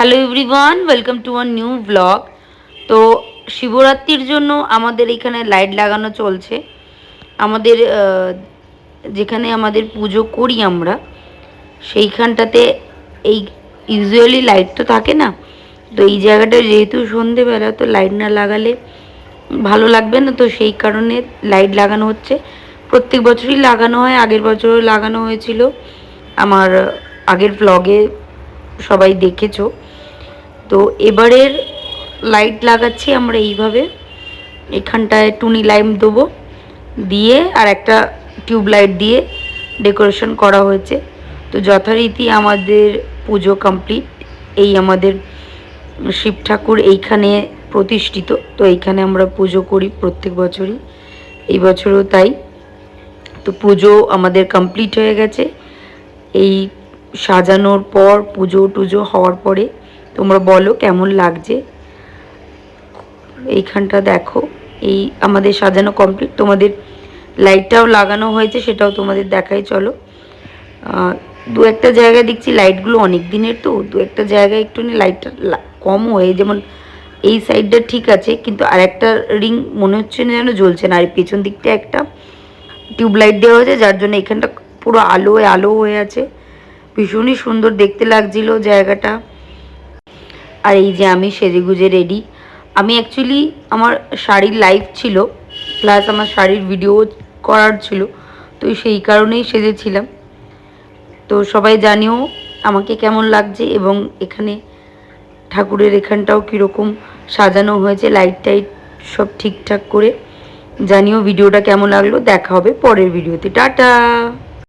Hello everyone, welcome to a new blog. তো শিবরাত্রির জন্য আমাদের এখানে লাইট লাগানো চলছে। আমাদের যেখানে আমাদের পুজো করি আমরা, সেইখানটাতে এই ইউজুয়ালি লাইট তো থাকে না। তো এই জায়গাটা যেহেতু সন্ধেবেলা, তো লাইট না লাগালে ভালো লাগবে না, তো সেই কারণে লাইট লাগানো হচ্ছে। প্রত্যেক বছরই লাগানো হয়, আগের বছরও লাগানো হয়েছিল। আমার আগের ব্লগে সবাই দেখেছো। তো এবারের লাইট লাগাচ্ছি আমরা এইভাবে। এখানটায় টুনি লাইট দেবো, দিয়ে আর একটা টিউব লাইট দিয়ে ডেকোরেশন করা হয়েছে। তো যথারীতি আমাদের পুজো কমপ্লিট। এই আমাদের শিব ঠাকুর এইখানে প্রতিষ্ঠিত, তো এইখানে আমরা পুজো করি প্রত্যেক বছরই, এই বছরও তাই। তো পুজো আমাদের কমপ্লিট হয়ে গেছে। এই সাজানোর পর, পুজো টুজো হওয়ার পরে তোমরা বলো কেমন লাগছে। এইখানটা দেখো, এই আমাদের সাজানো কমপ্লিট। তোমাদের লাইটটাও লাগানো হয়েছে, সেটাও তোমাদের দেখাই চলো। দু একটা জায়গায় দেখছি লাইটগুলো অনেক দিনের, তো দু একটা জায়গায় একটু লাইটটা কম হয়ে, যেমন এই সাইডটা ঠিক আছে, কিন্তু আর একটা রিং মনে হচ্ছে না যেন জ্বলছে না। আর পেছন দিকটা একটা টিউব লাইট দেওয়া হয়েছে, যার জন্য এখানটা পুরো আলোয় আলো হয়ে আছে। ভীষণই সুন্দর দেখতে লাগছিল জায়গাটা। আর এই যে আমি সেজেগুজে রেডি। আমি অ্যাকচুয়ালি আমার শাড়ির লাইভ ছিল, প্লাস আমার শাড়ির ভিডিও করার ছিল, তো সেই কারণেই সেজেছিলাম। তো সবাই জানিও আমাকে কেমন লাগছে, এবং এখানে ঠাকুরের এখানটাও কীরকম সাজানো হয়েছে, লাইট টাইট সব ঠিকঠাক করে। জানিও ভিডিওটা কেমন লাগলো। দেখা হবে পরের ভিডিওতে। টাটা।